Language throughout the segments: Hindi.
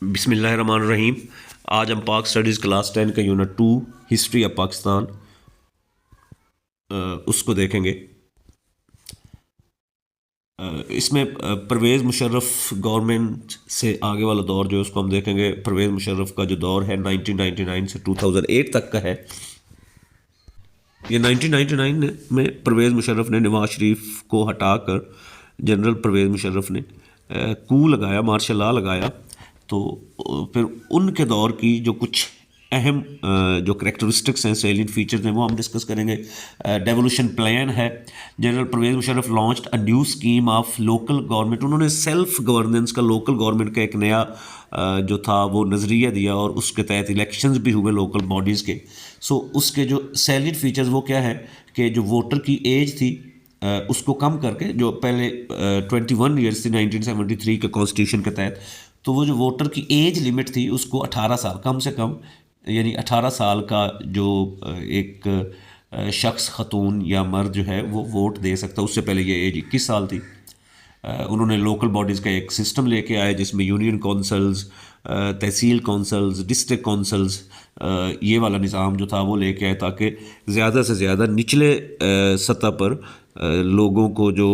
बिस्मिल्लाहिर्रहमानिर्रहीम। आज हम पाक स्टडीज़ क्लास 10 का यूनिट 2 हिस्ट्री ऑफ पाकिस्तान उसको देखेंगे। इसमें परवेज़ मुशर्रफ गवर्नमेंट से आगे वाला दौर जो है उसको हम देखेंगे। परवेज़ मुशर्रफ का जो दौर है 1999 से 2008 तक का है। ये 1999 में परवेज़ मुशर्रफ ने नवाज शरीफ को हटाकर जनरल परवेज़ मुशर्रफ ने कू लगाया, मार्शल लॉ लगाया। तो फिर उनके दौर की जो कुछ अहम जो करेक्टरिस्टिक्स हैं, सेलियंट फीचर्स हैं, वो हम डिस्कस करेंगे। डेवोल्यूशन प्लान है। General Parvez Musharraf launched a new scheme of local government. उन्होंने सेल्फ गवर्नेंस का, लोकल गवर्नमेंट का एक नया जो था वो नज़रिया दिया और उसके तहत इलेक्शंस भी हुए लोकल बॉडीज़ के। सो उसके जो सेलियंट फीचर्स वो क्या है कि जो वोटर की एज थी उसको कम करके, जो पहले 21 ईयर्स थी 1973 के कॉन्स्टिट्यूशन के तहत, तो वो जो वोटर की एज लिमिट थी उसको 18 साल कम से कम, यानी 18 साल का जो एक शख्स, खतून या मर्द जो है वो वोट दे सकता। उससे पहले ये एज 21 साल थी। उन्होंने लोकल बॉडीज़ का एक सिस्टम लेके आए जिसमें यूनियन कौंसल्स, तहसील कौंसल्स, डिस्ट्रिक्ट कौंसल्स, ये वाला निज़ाम जो था वो लेके आए ताकि ज़्यादा से ज़्यादा निचले सतह पर लोगों को जो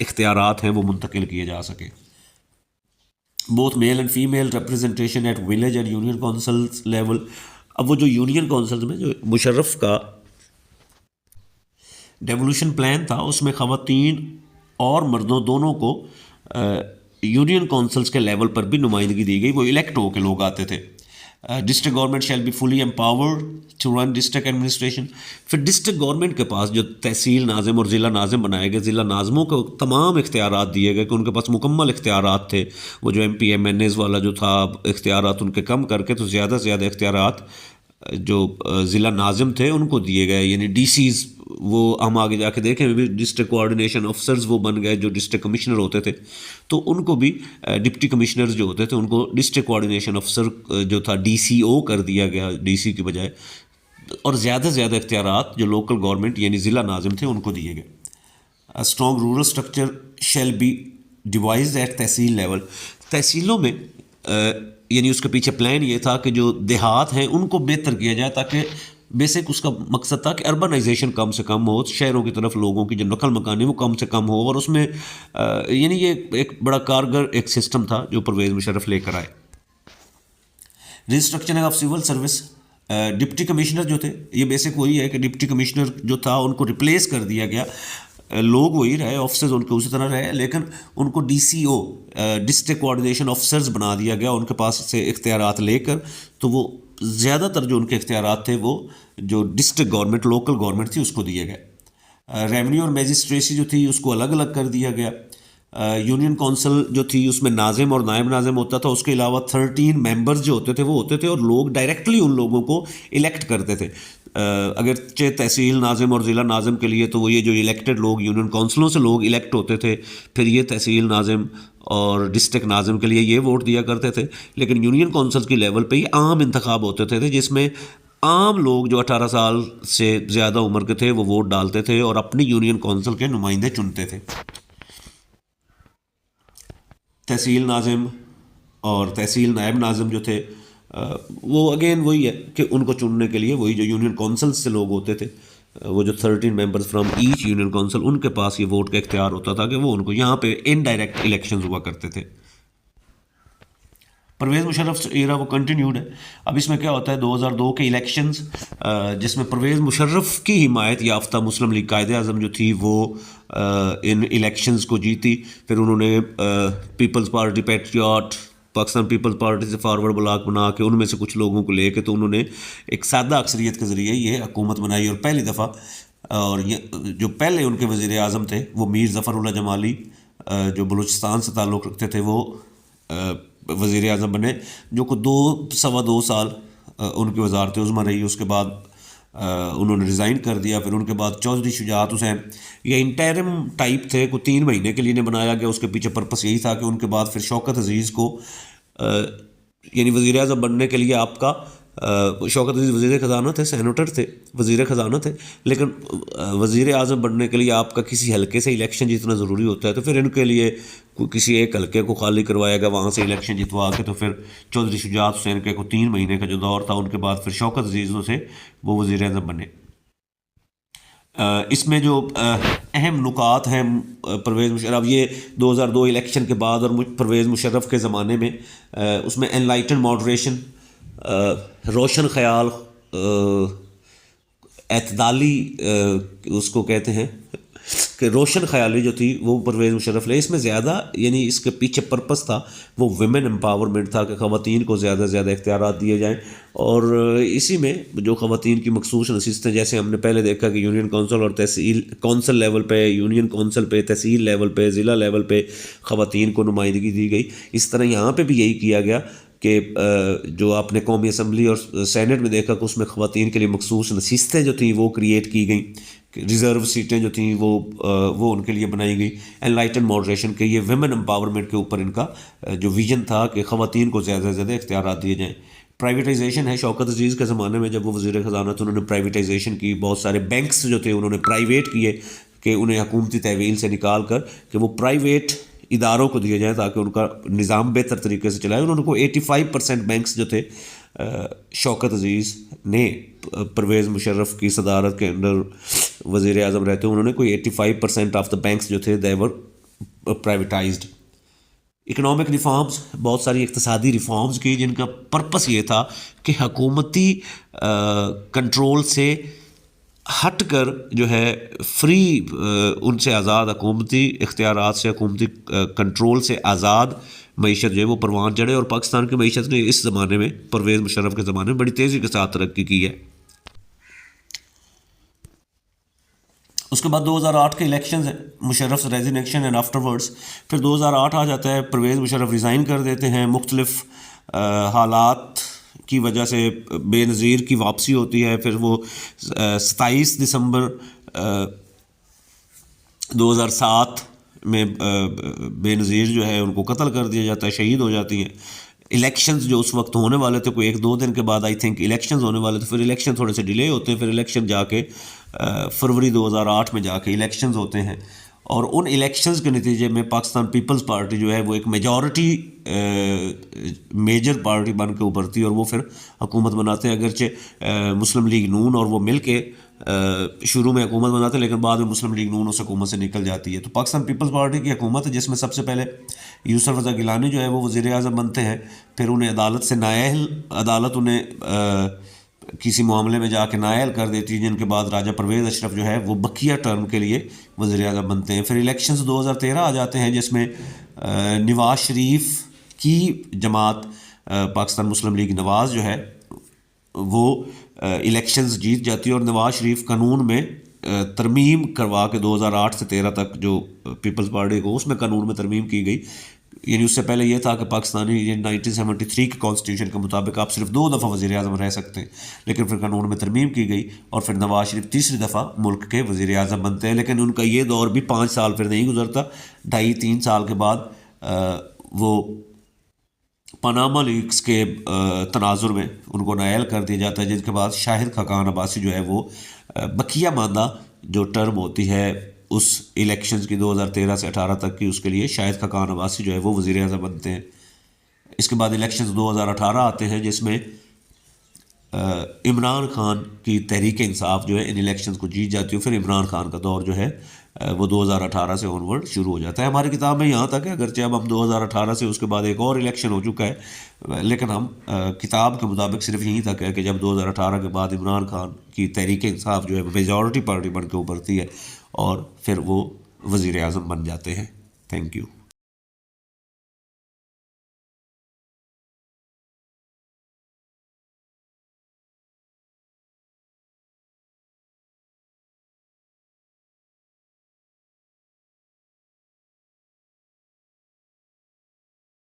इख्तियारात हैं वो मुंतकिल किए जा सके। Both male and female representation at village and union councils level. अब वो जो यूनियन काउंसिल्स में जो मुशर्रफ का डेवोल्यूशन प्लान था उसमें ख़वातीन और मर्दों दोनों को यूनियन काउंसिल्स के लेवल पर भी नुमाइंदगी दी गई। वो इलेक्ट होकर लोग आते थे। District government shall be fully empowered to run district administration. फिर डिस्ट्रिक्ट गवर्नमेंट के पास जो तहसील नाज़िम और ज़िला नाज़िम बनाए गए, ज़िला नाज़िमों को तमाम इख्तियारात दिए गए कि उनके पास मुकम्मल इख्तियारात थे। वो जो MPMNAs वाला जो था इख्तियारात उनके कम करके तो ज़्यादा से ज़्यादा इख्तियारात जो ज़िला नाज़िम थे उनको दिए गए, यानी DCs। वो हम आगे जाके देखें भी डिस्ट्रिक्ट कोऑर्डिनेशन ऑफिसर्स वो बन गए जो डिस्ट्रिक्ट कमिश्नर होते थे। तो उनको भी डिप्टी कमिश्नर्स जो होते थे उनको डिस्ट्रिक्ट कोऑर्डिनेशन ऑफिसर जो था DCO कर दिया गया, DC की बजाय। और ज़्यादा से ज़्यादा इख्तियारात जो लोकल गवर्नमेंट यानी ज़िला नाज़िम थे उनको दिए गए। Strong rural structure shall be devised at tehsil level. तहसीलों में यानी उसके पीछे प्लान ये था कि जो देहात हैं उनको बेहतर किया जाए ताकि बेसिक उसका मकसद था कि अर्बनाइजेशन कम से कम हो, शहरों की तरफ लोगों की जो नकल मकानी वो कम से कम हो। और उसमें यानी ये एक बड़ा कारगर एक सिस्टम था जो परवेज़ मुशर्रफ लेकर आए। Restructuring of civil service. Deputy commissioner जो थे, ये बेसिक वही है कि डिप्टी कमिश्नर जो था उनको रिप्लेस कर दिया गया। लोग वही रहे, ऑफिसर्स उनके उसी तरह रहे, लेकिन उनको DCO डिस्ट्रिक्ट कोऑर्डिनेशन ऑफिसर्स बना दिया गया उनके पास से इख्तियारात लेकर। तो वो ज़्यादातर जो उनके इख्तियारात थे वो जो डिस्ट्रिक्ट गवर्नमेंट, लोकल गवर्नमेंट थी उसको दिए गए। रेवेन्यू और मैजिस्ट्रेसी जो थी उसको अलग अलग कर दिया गया। यूनियन काउंसिल जो थी उसमें नाजिम और नायब नाजिम होता था। उसके अलावा 13 मेंबर्स जो होते थे वो होते थे और लोग डायरेक्टली उन लोगों को इलेक्ट करते थे। अगर चाहे तहसील नाजिम और ज़िला नाजिम के लिए तो वो ये जो इलेक्टेड लोग यूनियन काउंसिलों से लोग इलेक्ट होते थे, फिर ये तहसील नाजिम और डिस्ट्रिक्ट नाजिम के लिए ये वोट दिया करते थे। लेकिन यूनियन काउंसिल की लेवल पे ही आम इंतखाब होते थे जिसमें आम लोग जो 18 साल से ज़्यादा उम्र के थे वो वोट डालते थे और अपनी यूनियन काउंसिल के नुमाइंदे चुनते थे। तहसील नाजिम और तहसील नायब नाजिम जो थे वो अगेन वही है कि उनको चुनने के लिए वही जो यूनियन काउंसिल से लोग होते थे, वो जो 13 members from each union council, उनके पास ये वोट का इख्तियार होता था कि वो उनको यहाँ पे इनडायरेक्ट इलेक्शंस हुआ करते थे। परवेज़ मुशर्रफ एरा वो कंटिन्यूड है। अब इसमें क्या होता है, 2002 के इलेक्शंस जिसमें परवेज़ मुशर्रफ की हिमायत याफ्ता मुस्लिम लीग कायदे आज़म जो थी वो इन इलेक्शंस को जीती। फिर उन्होंने peoples party, patriot, Pakistan peoples party से फॉरवर्ड ब्लॉक बना के उनमें से कुछ लोगों को लेके तो उन्होंने एक सादा अक्सरियत के ज़रिए ये हुकूमत बनाई। और पहली दफ़ा, और ये जो पहले उनके वज़ीर आज़म थे वो मीर ज़फ़रुल्लाह जमाली जो बलूचिस्तान से ताल्लुक़ रखते थे वो वज़ीर आज़म बने, जो को 2 साल उनकी वज़ारत उज़्मा रही। उसके बाद उन्होंने रिज़ाइन कर दिया। फिर उनके बाद चौधरी शुजात हुसैन, ये इंटरिम टाइप थे, को 3 महीने के लिए इन्हें बनाया गया। उसके पीछे पर्पस यही था कि उनके बाद फिर शौकत अज़ीज़ को यानी वज़ीर आज़म बनने के लिए आपका शौकत अजीज़ वज़ीर ख़जाना थे, सेनेटर थे, वज़ीर ख़जाना थे, लेकिन वज़ीर आज़म बनने के लिए आपका किसी हलके से इलेक्शन जीतना ज़रूरी होता है। तो फिर इनके लिए किसी एक हलके को खाली करवाएगा, वहाँ से इलेक्शन जितवा के तो फिर चौधरी शुजात हुसैन के को 3 महीने का जो दौर था, उनके बाद फिर शौकत अजीज़ों से वो वज़ीर आज़म बने। इसमें जो अहम नुकात हैं परवेज़ मुशर्रफ, ये 2002 इलेक्शन के बाद और परवेज़ मुशर्रफ के ज़माने में, उसमें एनलाइटन मॉडरेशन, रोशन ख्याल, एतदाली उसको कहते हैं कि रोशन ख्याली जो थी वो परवेज़ मुशर्रफ ले। इसमें ज़्यादा यानी इसके पीछे पर्पस था वो वुमेन एम्पावरमेंट था कि ख़वातीन को ज़्यादा से ज़्यादा इख्तियारात दिए जाएँ। और इसी में जो ख़वातीन की मखसूस नशिस्तें, जैसे हमने पहले देखा कि यूनियन कौंसल और तहसील कौंसल लेवल पे, यूनियन कौंसल पे, तहसील लेवल पे, ज़िला लेवल पे ख़वातीन को नुमाइंदगी दी गई। इस तरह यहाँ पर भी यही किया गया कि जो आपने कौमी असम्बली और सेनेट में देखा कि उसमें ख़वातीन के लिए मखसूस नशिस्तें जो थी वो क्रिएट की गई, रिज़र्व सीटें जो थी वो उनके लिए बनाई गई। एनलाइटन मॉडरेशन के ये वुमेन एम्पावरमेंट के ऊपर इनका जो विजन था कि ख़वातीन को ज़्यादा से ज़्यादा इख्तियारात दिए जाएँ। प्राइवेटाइजेशन है, शौकत अजीज़ के ज़माने में जब वो वज़ीर ख़जाना थे उन्होंने प्राइवेटाइजेशन की, बहुत सारे बैंक्स जो थे उन्होंने प्राइवेट किए कि उन्हें हुकूमती तहवील से निकाल कर कि वो प्राइवेट इदारों को दिए जाए ताकि उनका निज़ाम बेहतर तरीके से चलाए। उन्होंने को 85% बैंक्स जो थे शौकत अजीज़ ने परवेज़ मुशर्रफ की सदारत के अंडर वज़ीर आज़म रहते उन्होंने कोई 85% ऑफ द बैंक्स जो थे दे वर प्राइवेटाइज्ड। इकनॉमिक रिफॉर्म्स, बहुत सारी इक़्तिसादी रिफॉर्म्स की जिनका पर्पस ये था कि हुकूमती कंट्रोल से हट कर जो है फ्री उनसे आज़ाद हुकूमती इख्तियारात से, हुकूमती कंट्रोल से आज़ाद मईशत जो है वो परवान चढ़े। और पाकिस्तान की मईशत ने इस ज़माने में, परवेज़ मुशर्रफ के ज़माने में, बड़ी तेज़ी के साथ तरक्की की है। उसके बाद 2008 के इलेक्शन है, मुशर्रफ रेजिग्नेशन एंड आफ्टरवर्ड्स, फिर 2008 आ जाता है, परवेज़ मुशर्रफ रिज़ाइन कर देते हैं। मुख्तलिफ हालात की वजह से बेनज़ीर की वापसी होती है। फिर वो 27 दिसंबर 2007 में बेनज़ीर जो है उनको कत्ल कर दिया जाता है, शहीद हो जाती हैं। इलेक्शंस जो उस वक्त होने वाले थे, कोई 1-2 दिन के बाद आई थिंक इलेक्शंस होने वाले थे, फिर इलेक्शन थोड़े से डिले होते हैं, फिर इलेक्शन जाके फरवरी 2008 में जाके इलेक्शंस होते हैं। और उन इलेक्शंस के नतीजे में पाकिस्तान पीपल्स पार्टी जो है वो एक मेजॉरिटी मेजर पार्टी बन के उभरती है और वो फिर हुकूमत बनाते हैं। अगरचे मुस्लिम लीग नून और वो मिल के शुरू में हुकूमत बनाते हैं, लेकिन बाद में मुस्लिम लीग नून उस हुकूमत से निकल जाती है। तो पाकिस्तान पीपल्स पार्टी की हुकूमत है जिसमें सबसे पहले यूसुफ रज़ा गिलानी जो है वो वज़ीर आज़म बनते हैं। फिर उन्हें अदालत से नाअहल, अदालत उन्हें किसी मामले में जाके नाअहल कर देती है, जिनके बाद राजा परवेज़ अशरफ जो है वो बकिया टर्म के लिए वज़ीर आज़म बनते हैं। फिर इलेक्शंस 2013 आ जाते हैं जिसमें नवाज़ शरीफ की जमात पाकिस्तान मुस्लिम लीग नवाज़ जो है वो इलेक्शंस जीत जाती है और नवाज़ शरीफ कानून में तरमीम करवा के 2008 से 13 तक जो पीपल्स पार्टी को उसमें कानून में तरमीम की गई। यानी उससे पहले ये था कि पाकिस्तानी 1973 के कॉन्स्टिट्यूशन के मुताबिक आप सिर्फ 2 दफ़ा वज़ीर आज़म रह सकते हैं, लेकिन फिर कानून में तरमीम की गई और फिर नवाज़ शरीफ तीसरी दफ़ा मुल्क के वज़ीर आज़म बनते हैं। लेकिन उनका ये दौर भी 5 साल फिर नहीं गुजरता, 2.5-3 साल के बाद वो पनामा लीक्स के तनाजुर में उनको नाअहल कर दिया जाता है, जिसके बाद शाहिद खाकान अब्बासी जो है वो बकिया मादा जो टर्म होती है उस इलेक्शंस की 2013 से 18 तक की, उसके लिए शाहिद खाकान अब्बासी जो है वो वज़ीर आज़म बनते हैं। इसके बाद इलेक्शंस 2018 आते हैं जिसमें इमरान खान की तहरीक इंसाफ जो है इन इलेक्शंस को जीत जाती है। फिर इमरान खान का दौर जो है वो 2018 से ऑनवर्ड शुरू हो जाता है। हमारी किताब में यहाँ तक है, अगरचे अब हम 2018 से उसके बाद एक और इलेक्शन हो चुका है, लेकिन हम किताब के मुताबिक सिर्फ यहीं तक है कि जब 2018 के बाद इमरान खान की तहरीक इंसाफ जो है मेजॉरिटी पार्टी बन के उभरती है और फिर वो वज़ीर आज़म बन जाते हैं। Thank you.